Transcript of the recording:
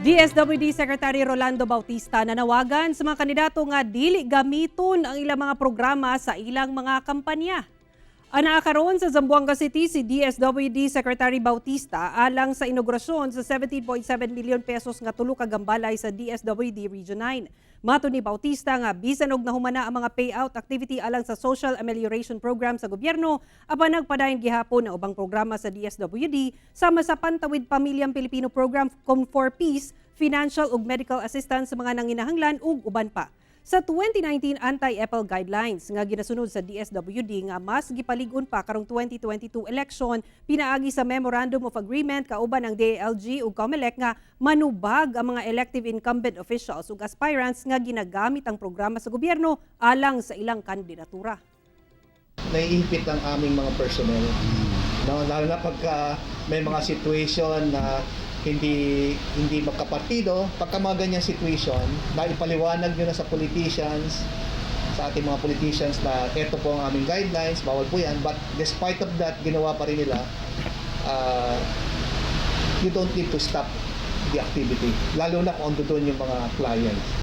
DSWD Secretary Rolando Bautista nanawagan sa mga kandidato nga dili gamiton ang ilang mga programa sa ilang mga kampanya. Anakaroon sa Zamboanga City si DSWD Secretary Bautista alang sa inaugurasyon sa 17.7 million pesos nga tulo ka gambalay sa DSWD Region 9. Mato ni Bautista nga bisan og nahumana ang mga payout activity alang sa social amelioration program sa gobyerno, apan nagpadayon gihapon ang ubang programa sa DSWD sama sa Pantawid Pamilyang Pilipino Program for Peace, financial ug medical assistance sa mga nanginahanglan ug uban pa. Sa 2019 anti-EPEL guidelines nga ginasunod sa DSWD nga mas gipalig-on pa karong 2022 election, pinaagi sa Memorandum of Agreement kauban ang DILG ug COMELEC nga manubag ang mga elective incumbent officials ug aspirants nga ginagamit ang programa sa gobyerno alang sa ilang kandidatura. Naiipit ang aming mga personnel. No, lalo na pagka may mga situation na hindi magkapartido, pagka mga ganyang situation, na ipaliwanag nyo na sa politicians, sa ating mga politicians na ito po ang aming guidelines, bawal po yan, but despite of that, ginawa pa rin nila, you don't need to stop the activity, lalo na kung doon yung mga clients.